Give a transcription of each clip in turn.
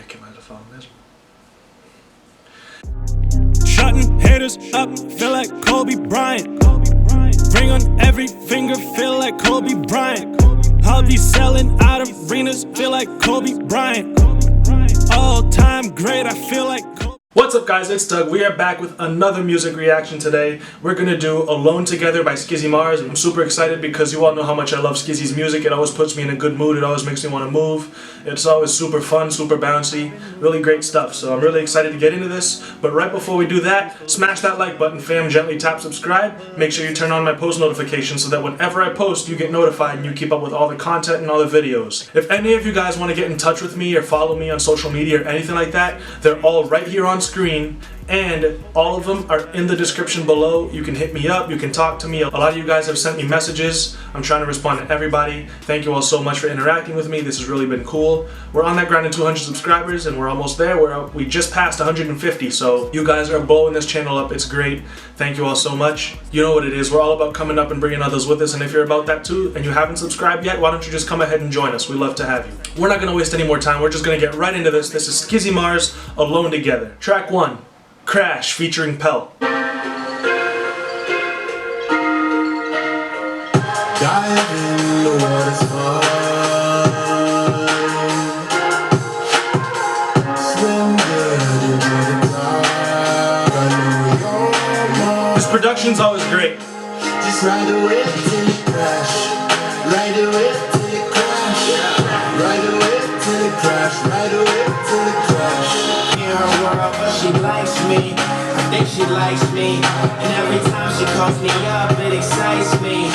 Que mais eu falo mesmo? Shutting haters up, feel like Kobe Bryant. Ring on every finger, feel like Kobe Bryant. I'll be selling out arenas, feel like Kobe Bryant. All time great, I feel like Kobe. What's up guys, it's Doug. We are back with another music reaction today. We're gonna do Alone Together by Skizzy Mars. I'm super excited because you all know how much I love Skizzy's music. It always puts me in a good mood, it always makes me want to move. It's always super fun, super bouncy, really great stuff. So I'm really excited to get into this. But right before we do that, smash that like button, fam, gently tap subscribe. Make sure you turn on my post notifications so that whenever I post, you get notified and you keep up with all the content and all the videos. If any of you guys want to get in touch with me or follow me on social media or anything like that, they're all right here on screen, and all of them are in the description below. You can hit me up, you can talk to me. A lot of you guys have sent me messages. I'm trying to respond to everybody. Thank you all so much for interacting with me. This has really been cool. We're on that grind to 200 subscribers and we're almost there. We just passed 150, so you guys are blowing this channel up. It's great. Thank you all so much. You know what it is. We're all about coming up and bringing others with us, and if you're about that too and you haven't subscribed yet, why don't you just come ahead and join us? We'd love to have you. We're not going to waste any more time. We're just going to get right into this. This is Skizzy Mars, Alone Together. Track 1. Crash featuring Pell. Dive in the water's fun. Swim dirty with the tide. This production's always great. Just ride away till it crash. Ride away till it crash. Ride away till it crash. Ride away till it crash. In her world, she likes me. I think she likes me. And every time she calls me up, it excites me.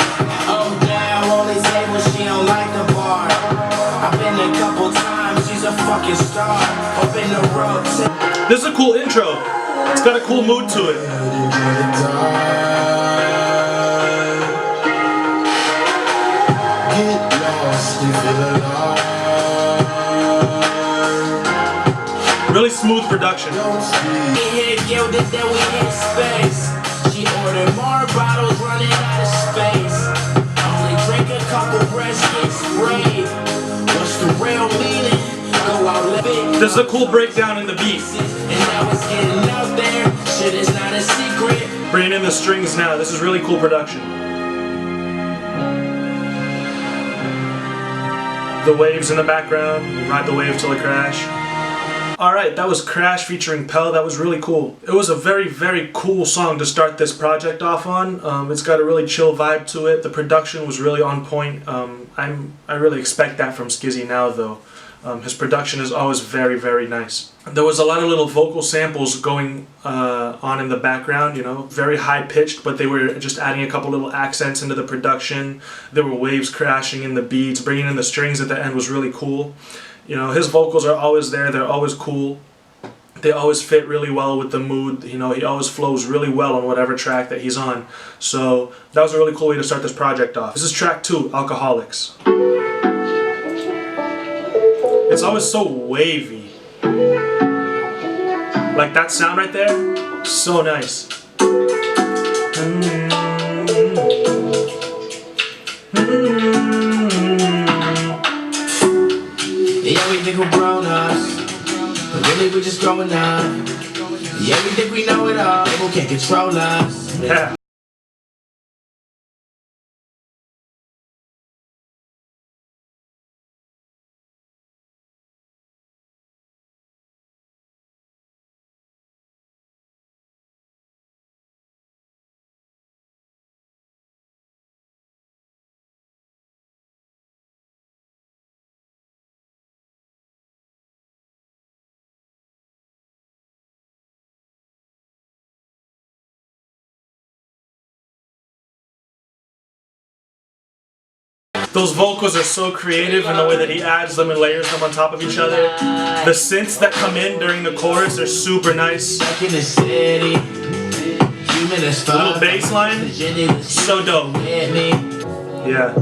Oh yeah, only table, she don't like the bar. I've been a couple times, she's a fucking star. Open the road. This is a cool intro. It's got a cool mood to it. Get lost, you feel alive. Really smooth production. Don't speak. We hit gilded, then we hit space. She ordered more bottles, running out of space. Only drink a couple breaths, get sprayed. What's the real meaning? Go out, live it. This is a cool breakdown in the beat. And now it's getting out there. Shit is not a secret. Bringing in the strings now. This is really cool production. The waves in the background. Ride the wave till it crash. Alright, that was Crash featuring Pell. That was really cool. It was a very, very cool song to start this project off on. It's got a really chill vibe to it. The production was really on point. I really expect that from Skizzy now, though. His production is always very, very nice. There was a lot of little vocal samples going on in the background, you know, very high-pitched, but they were just adding a couple little accents into the production. There were waves crashing in the beats. Bringing in the strings at the end was really cool. You know, his vocals are always there. They're always cool. They always fit really well with the mood. You know, he always flows really well on whatever track that he's on. So that was a really cool way to start this project off. This is track 2, Alcoholics. It's always so wavy. Like that sound right there, so nice. Yeah, we think we're grown ups, but really we're just growing up. Yeah, we think we know it all, people can't control us. Yeah. Those vocals are so creative in the way that he adds them and layers them on top of each other. The synths that come in during the chorus are super nice. Back in the city, The little bass line, so dope. Yeah.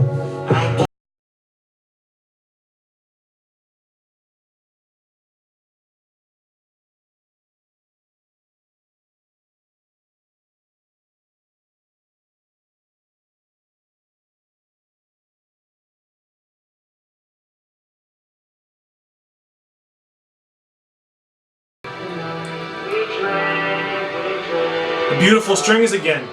Beautiful strings again.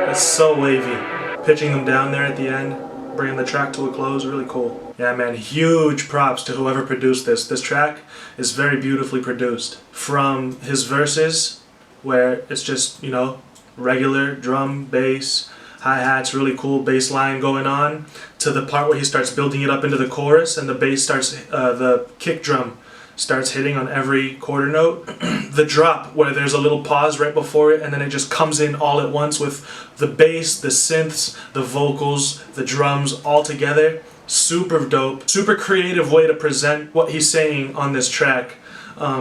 It's so wavy. Pitching them down there at the end, bringing the track to a close, really cool. Yeah, man, huge props to whoever produced this. This track is very beautifully produced. From his verses, where it's just, you know, regular drum, bass, hi-hats, really cool bass line going on, to the part where he starts building it up into the chorus and the bass starts, the kick drum starts hitting on every quarter note. The drop, where there's a little pause right before it and then it just comes in all at once with the bass, the synths, the vocals, the drums all together. Super dope. Super creative way to present what he's saying on this track,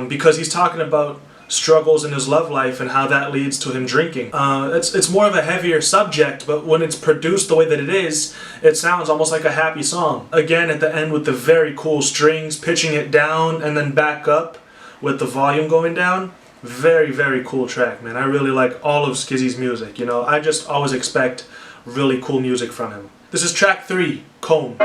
because he's talking about struggles in his love life and how that leads to him drinking. It's more of a heavier subject, but when it's produced the way that it sounds almost like a happy song. Again, at the end with the very cool strings, pitching it down and then back up with the volume going down. Very, very cool track, man. I really like all of Skizzy's music. You know, I just always expect really cool music from him. This is track 3, Comb.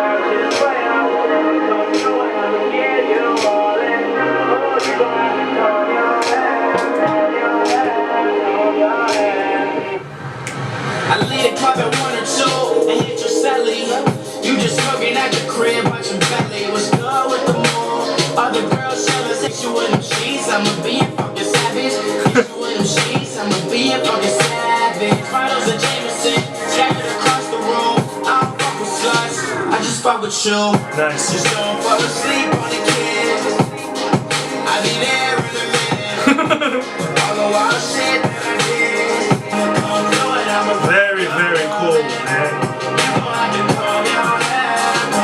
Pop at 1 or 2 and hit your celly. You just smoking at the crib, watching belly. What's good with the moon? Other girls jealous, hit you with them sheets. I'ma be a fucking savage. Hit you with them sheets. I'ma be a fucking savage. Bottles of Jameson scattered across the room. I don't fuck with sluts, I just fuck with you. Nice. Just don't fall asleep on the kids. I'll be there in a minute. All the wild shit that I did. Very, very cool, man.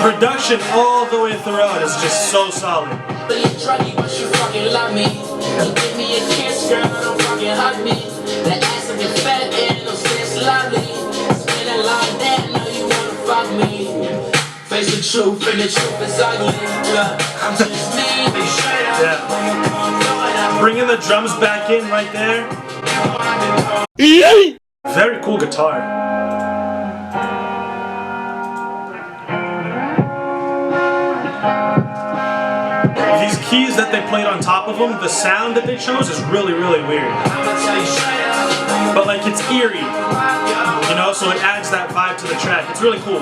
Production all the way throughout is just so solid. But you fucking love me. You give me a kiss, girl, don't fucking hug me. That ass of your fat and no sense lovely. Spend a lot of that, now you wanna fuck me. Face the truth and the truth is ugly. Look, I'm just me, be straight up. Yeah. Bringing the drums back in right there. Very cool guitar. These keys that they played on top of them, the sound that they chose is really, really weird. But like it's eerie, you know, so it adds that vibe to the track. It's really cool.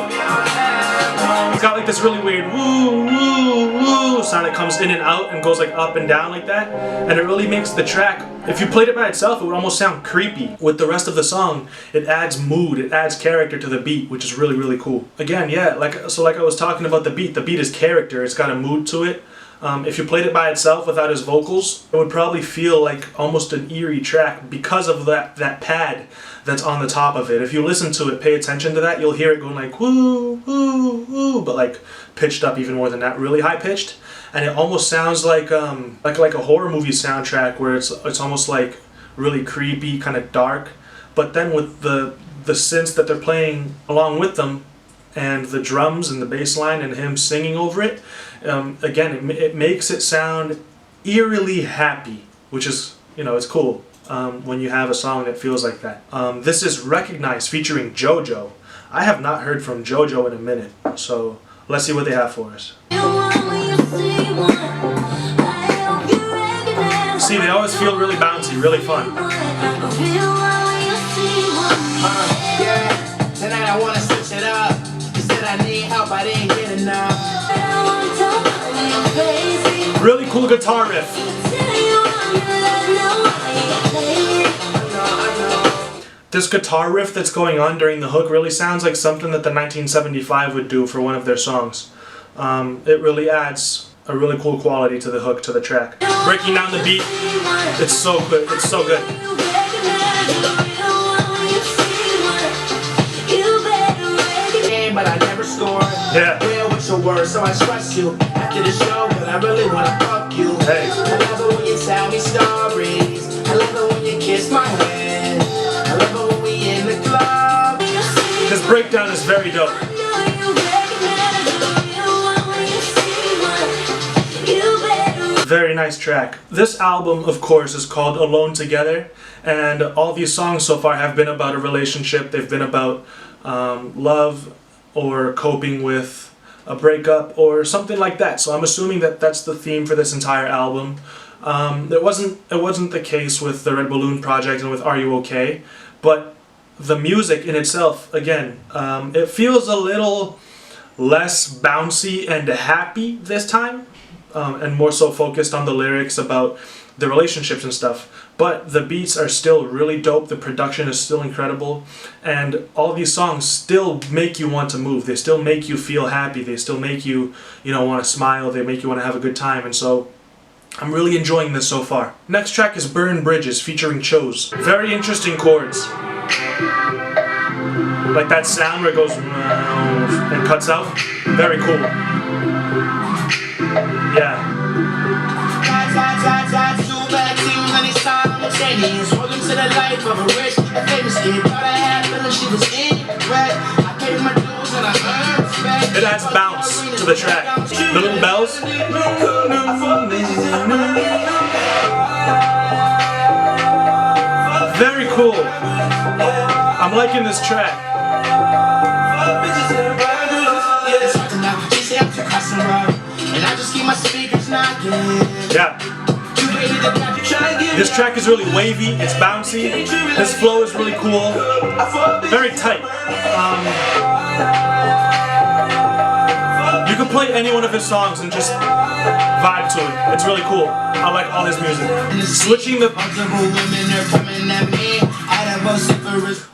It's got like this really weird woo, woo, woo sound that comes in and out and goes like up and down like that. And it really makes the track, if you played it by itself, it would almost sound creepy. With the rest of the song, it adds mood, it adds character to the beat, which is really, really cool. Again, yeah, like I was talking about the beat is character, it's got a mood to it. If you played it by itself without his vocals, it would probably feel like almost an eerie track because of that pad that's on the top of it. If you listen to it, pay attention to that, you'll hear it going like woo, woo, woo, but like pitched up even more than that, really high pitched. And it almost sounds like a horror movie soundtrack where it's almost like really creepy, kind of dark. But then with the synths that they're playing along with them, and the drums and the bass line and him singing over it, again, it makes it sound eerily happy, which is, you know, it's cool when you have a song that feels like that. This is Recognize featuring JoJo. I have not heard from JoJo in a minute, so let's see what they have for us. See, they always feel really bouncy, really fun. Yeah, tonight I wanna switch it up. I need help, I didn't get enough. Really cool guitar riff. This guitar riff that's going on during the hook really sounds like something that the 1975 would do for one of their songs. It really adds a really cool quality to the hook, to the track. Breaking down the beat, it's so good, it's so good. But I never scored. Yeah. Real with your words, so I trust you. After the show, but I really wanna fuck you. Hey. I love it when you tell me stories. I love it when you kiss my head. I love it when we in the club. This breakdown is very dope. Very nice track. This album, of course, is called Alone Together, and all these songs so far have been about a relationship. They've been about love, or coping with a breakup or something like that. So I'm assuming that that's the theme for this entire album. It wasn't the case with the Red Balloon Project and with Are You OK? But the music in itself, again, it feels a little less bouncy and happy this time, and more so focused on the lyrics about the relationships and stuff. But the beats are still really dope, the production is still incredible, and all these songs still make you want to move. They still make you feel happy, they still make you, want to smile, they make you want to have a good time, and so I'm really enjoying this so far. Next track is Burn Bridges featuring Chose. Very interesting chords. Like that sound where it goes and cuts out. Very cool. Yeah. Welcome to the life of a rich and famous kid. Thought I had feeling she was incorrect. I paid my dues and I earned respect. It adds bounce to the track. The little bells. Very cool. I'm liking this track. Yeah. This track is really wavy, it's bouncy, this flow is really cool, very tight. You can play any one of his songs and just vibe to it. It's really cool. I like all his music. Switching the...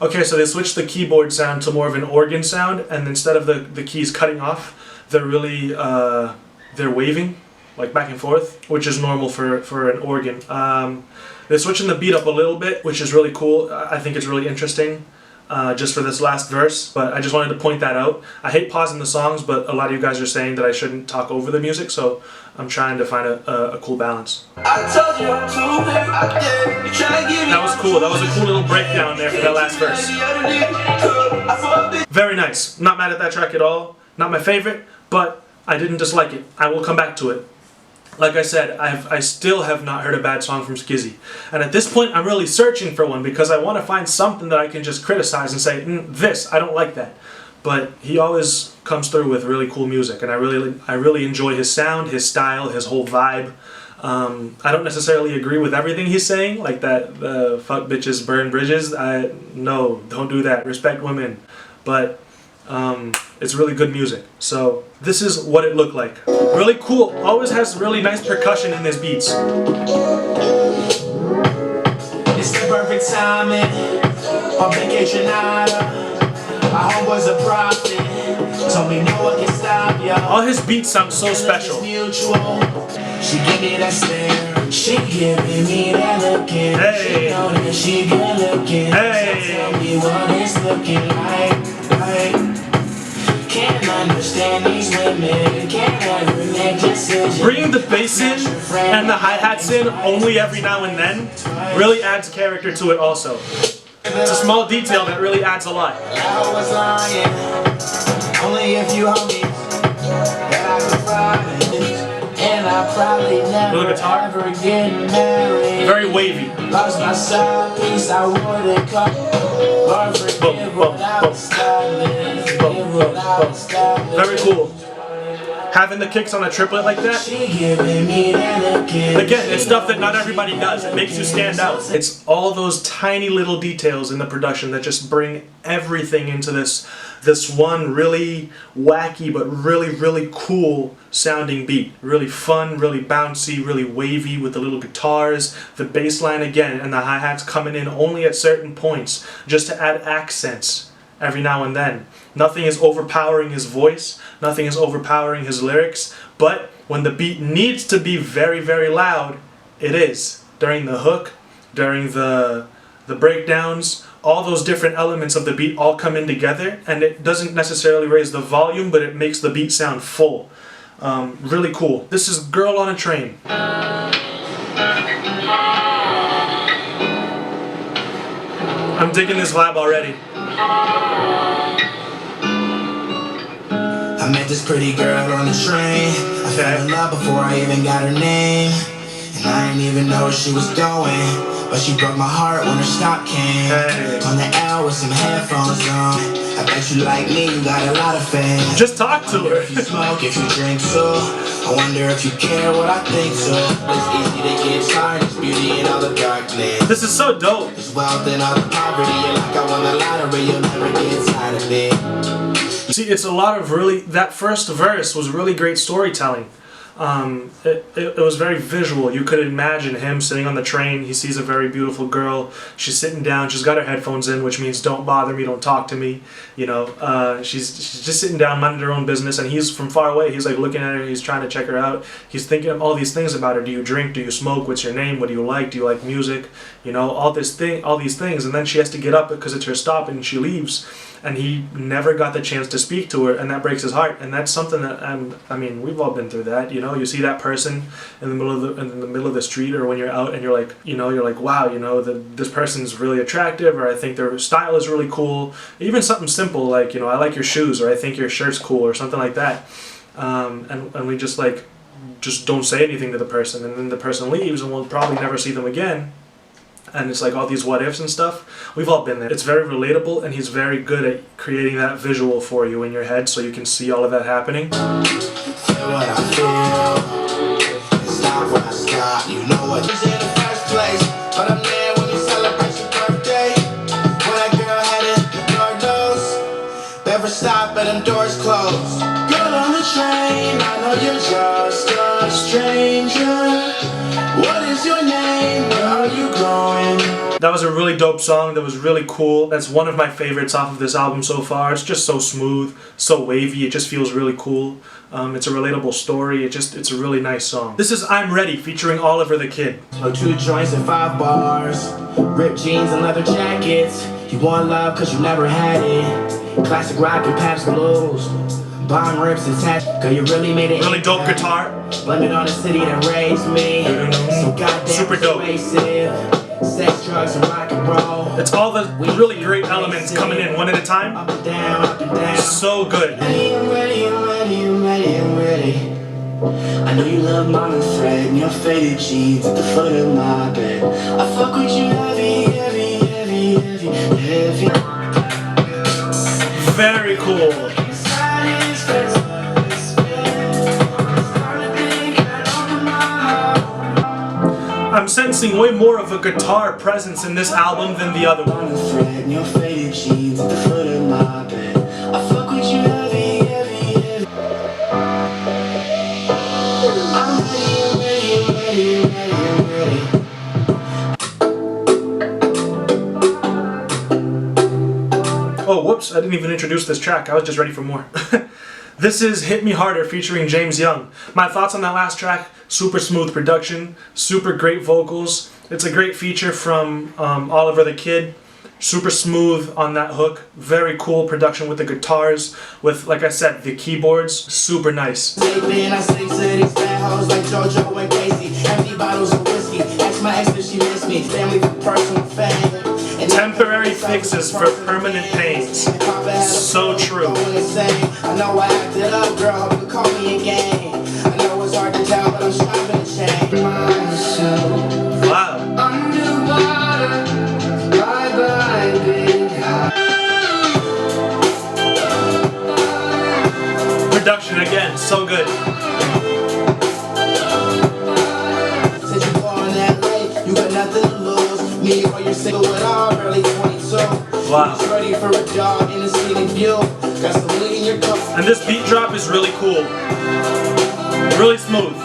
Okay, so they switched the keyboard sound to more of an organ sound, and instead of the keys cutting off, they're really, they're waving, like back and forth, which is normal for an organ. They're switching the beat up a little bit, which is really cool. I think it's really interesting, just for this last verse, but I just wanted to point that out. I hate pausing the songs, but a lot of you guys are saying that I shouldn't talk over the music, so I'm trying to find a cool balance. That was cool. That was a cool little breakdown there for that last verse. Very nice. Not mad at that track at all. Not my favorite, but I didn't dislike it. I will come back to it. Like I said, I still have not heard a bad song from Skizzy. And at this point, I'm really searching for one because I want to find something that I can just criticize and say, this, I don't like that. But he always comes through with really cool music, and I really enjoy his sound, his style, his whole vibe. I don't necessarily agree with everything he's saying, like that fuck bitches burn bridges. No, don't do that. Respect women. But it's really good music. So this is what it looked like. Really cool. Always has really nice percussion in his beats. It's the perfect timing. On vacation out. My homeboy's a prophet. Told me no one can stop you. All his beats sound so special. She give me that stare. She giving me that looking. Hey. She know that she good looking. Hey. So tell me what it's looking like. Can't understand these women. Can't ever make decisions. Bringing the bass in and the hi-hats in only every now and then really adds character to it also. It's a small detail that really adds a lot. I was lying. Only if you hold me that I could find. And I probably never ever get married. Very wavy. Lost my side piece, I wouldn't come. Lord forgive without styling. Very cool. Having the kicks on a triplet like that. Again, it's stuff that not everybody does. It makes you stand out. It's all those tiny little details in the production that just bring everything into this one really wacky but really cool sounding beat. Really fun, really bouncy, really wavy with the little guitars, the bass line again, and the hi-hats coming in only at certain points just to add accents every now and then. Nothing is overpowering his voice, nothing is overpowering his lyrics, but when the beat needs to be very loud, it is. During the hook, during the breakdowns, all those different elements of the beat all come in together, and it doesn't necessarily raise the volume, but it makes the beat sound full. Really cool. This is Girl on a Train. I'm digging this vibe already. I met this pretty girl on the train. I fell in love before I even got her name. And I didn't even know where she was going. but she broke my heart when her stop came. On the L with some headphones on. I bet you like me, you got a lot of fans. Just talk to her. If you smoke, if you drink so, I wonder if you care what I think so. It's easy to get tired, it's beauty in all the darkness. This is so dope. It's wealth in all the poverty, you're like I won the lottery, you'll never get tired of it. See, it's a lot of really, that first verse was really great storytelling. It was very visual. You could imagine him sitting on the train. He sees a very beautiful girl. She's sitting down. She's got her headphones in, which means don't bother me, don't talk to me. You know, she's just sitting down, minding her own business. And he's from far away. He's like looking at her. He's trying to check her out. He's thinking of all these things about her. Do you drink? Do you smoke? What's your name? What do you like? Do you like music? You know, all these things. And then she has to get up because it's her stop, and she leaves. And he never got the chance to speak to her, and that breaks his heart. And that's something that I mean, we've all been through that. You know, you see that person in the middle of the street, or when you're out, and you're like, wow, you know, this person's really attractive, or I think their style is really cool. Even something simple like, you know, I like your shoes, or I think your shirt's cool, or something like that. And we just don't say anything to the person, and then the person leaves, and we'll probably never see them again. And it's like all these what ifs and stuff. We've all been there. It's very relatable, and he's very good at creating that visual for you in your head so you can see all of that happening. Feel what I feel. It's not what I stop. You know what? It's in the first place, but I'm there when you celebrate your birthday. When that girl had it, Lord knows. Never stop, but them doors closed. Girl on the train, I know you're just a stranger. What is your name? Where are you going? That was a really dope song. That was really cool. That's one of my favorites off of this album so far. It's just so smooth, so wavy. It just feels really cool. It's a relatable story. It's a really nice song. This is I'm Ready featuring Oliver the Kid. Smoke 2 joints and 5 bars. Ripped jeans and leather jackets. You want love cause you never had it. Classic rock and Pabst Blues. Bomb rips and tats. Girl, you really made it. Really dope guitar. Blame it on the city that raised me. So goddamn super dope. persuasive. Sex, drugs, and rock and roll. It's all the really great elements coming in one at a time. Up and down, up and down. So good. I'm ready, I'm ready, I'm ready, I'm ready. I know you love mom and Fred and your faded jeans at the foot of my bed. I fuck with you heavy, heavy, heavy, heavy, heavy. Very cool. I'm sensing way more of a guitar presence in this album than the other one. Oh, whoops, I didn't even introduce this track. I was just ready for more. This is Hit Me Harder featuring James Young. My thoughts on that last track: super smooth production, super great vocals. It's a great feature from Oliver the Kid. Super smooth on that hook. Very cool production with the guitars, with, like I said, the keyboards. Super nice. Temporary fixes for permanent pains. So true. I know I acted up, girl, hope you call me again. I know it's hard to tell, but I'm striving to change myself. Wow. Underwater, bye-bye, big high. Production again, so good. Since you born that late, you got nothing to lose. Me or you're single at all, early 22. Wow. Just ready for a dog in a scenic view. Got some weed in your cup. And this beat drop is really cool. Really smooth.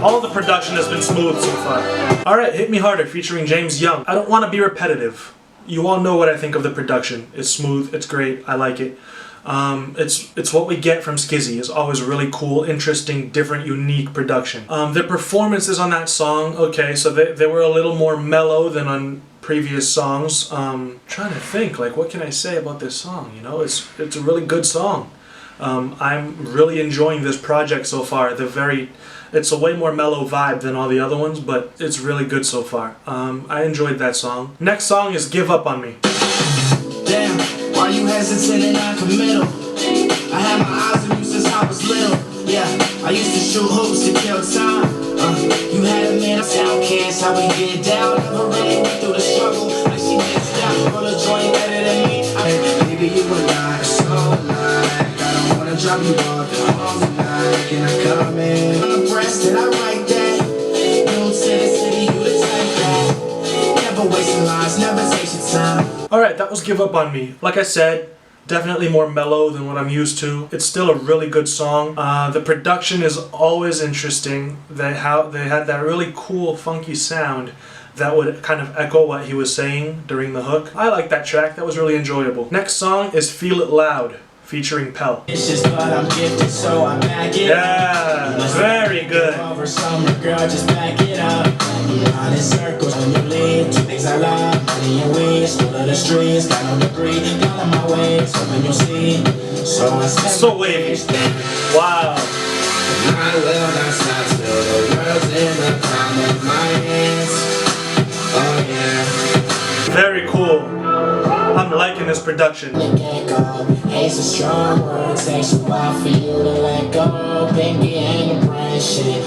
All the production has been smooth so far. Alright, Hit Me Harder featuring James Young. I don't want to be repetitive. You all know what I think of the production. It's smooth, it's great, I like it. It's what we get from Skizzy. It's always really cool, interesting, different, unique production. The performances on that song, okay, so they were a little more mellow than on previous songs. Trying to think, like, what can I say about this song? You know, it's a really good song. I'm really enjoying this project so far. It's a way more mellow vibe than all the other ones, but it's really good so far. I enjoyed that song. Next song is Give Up On Me. Damn, why you hesitant and non-committal? I had my eyes on you since I was little. Yeah, I used to shoot hoops to kill time. You had a man, sound kids, how we get down. drop you off at home tonight. Can I come in? On the breast that I write that. New to the city, you the type that. Never wasting lives, never take your time. Alright, that was Give Up On Me. Like I said, definitely more mellow than what I'm used to. It's still a really good song. The production is always interesting. They had that really cool, funky sound that would kind of echo what he was saying during the hook. I like that track. That was really enjoyable. Next song is Feel It Loud, featuring Pell. It's just but I'm gifted, so I back it Yeah, very good. over summer, girl, just back it up. Behind in circles when you leave, two things I love, money and weed, school of the streets, got no degree, got on my ways, hoping you'll see. So I spend So wavy. Wow. I will not stop till the world's in the palm of my hands. Oh yeah. Very cool. I'm liking this production. let go. Hate's a strong word, takes a while for you to let go. Pinky and the brain shit.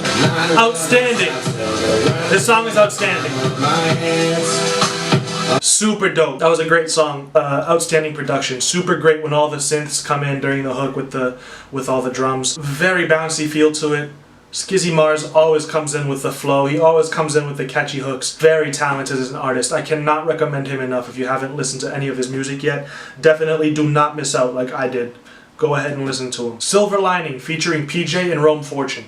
Outstanding. This song is outstanding. My hands. Super dope. That was a great song. Outstanding production. Super great when all the synths come in during the hook with all the drums. Very bouncy feel to it. Skizzy Mars always comes in with the flow. He always comes in with the catchy hooks. Very talented as an artist. I cannot recommend him enough. If you haven't listened to any of his music yet, definitely do not miss out like I did. Go ahead and listen to him. Silver Lining featuring PJ and Rome Fortune.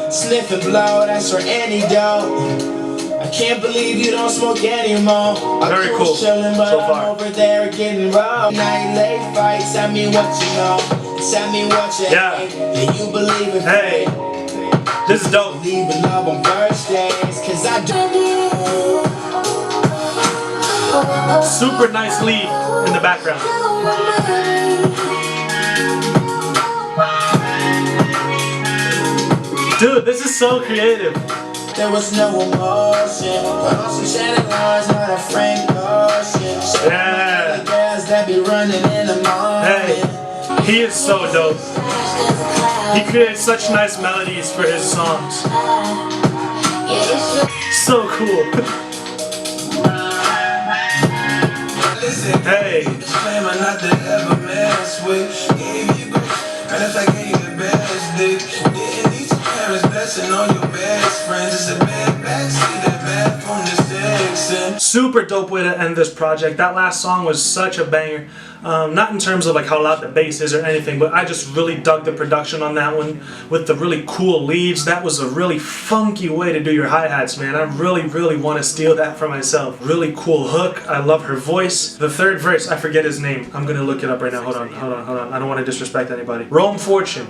Sniff and blow, that's for any dough. I can't believe you don't smoke anymore. Very cool Chilling, but so I'm far. over there getting raw. Night late fights, tell me what you know. Tell me what you Yeah. hate. And you believe in Hey, fate. this is dope. Believe in love on first days, cause I do. Super nice lead in the background. Dude, this is so creative. There was no emotion. But on some shattered lines, not a frank ocean. Yeah. The girls that be running in the morning. Hey, he is so dope. He creates such nice melodies for his songs. So cool. Hey. Disclaimer not to ever mess with. Gave you grace, and if I gave you the best dick, didn't need your parents blessing on your best friends. It's a bad backseat, that bad from the sex. Super dope way to end this project. That last song was such a banger. Not in terms of like how loud the bass is or anything, but I just really dug the production on that one with the really cool leads. That was a really funky way to do your hi-hats, man. I really want to steal that for myself. Really cool hook. I love her voice. The third verse, I forget his name. I'm gonna look it up right now. Hold on. I don't want to disrespect anybody. Rome Fortune.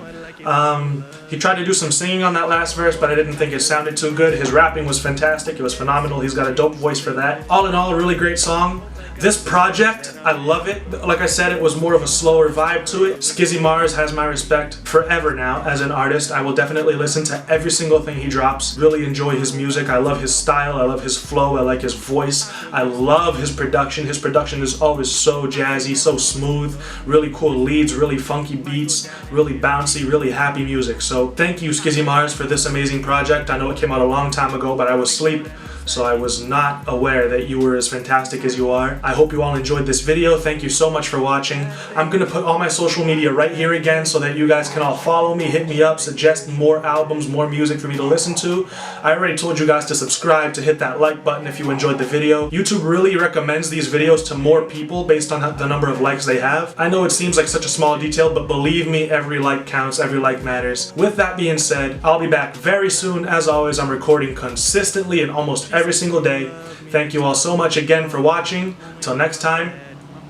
He tried to do some singing on that last verse, but I didn't think it sounded too good. His rapping was fantastic. It was phenomenal. He's got a dope voice for that. All in all, a really great song. This project, I love it. Like I said, it was more of a slower vibe to it. Skizzy Mars has my respect forever now as an artist. I will definitely listen to every single thing he drops. Really enjoy his music. I love his style. I love his flow. I like his voice. I love his production. His production is always so jazzy, so smooth. Really cool leads, really funky beats, really bouncy, really happy music. So thank you, Skizzy Mars, for this amazing project. I know it came out a long time ago, but I was asleep, so I was not aware that you were as fantastic as you are. I hope you all enjoyed this video. Thank you so much for watching. I'm gonna put all my social media right here again so that you guys can all follow me, hit me up, suggest more albums, more music for me to listen to. I already told you guys to subscribe, to hit that like button if you enjoyed the video. YouTube really recommends these videos to more people based on the number of likes they have. I know it seems like such a small detail, but believe me, every like counts, every like matters. With that being said, I'll be back very soon. As always, I'm recording consistently and almost every single day. Thank you all so much again for watching. Till next time,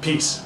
peace.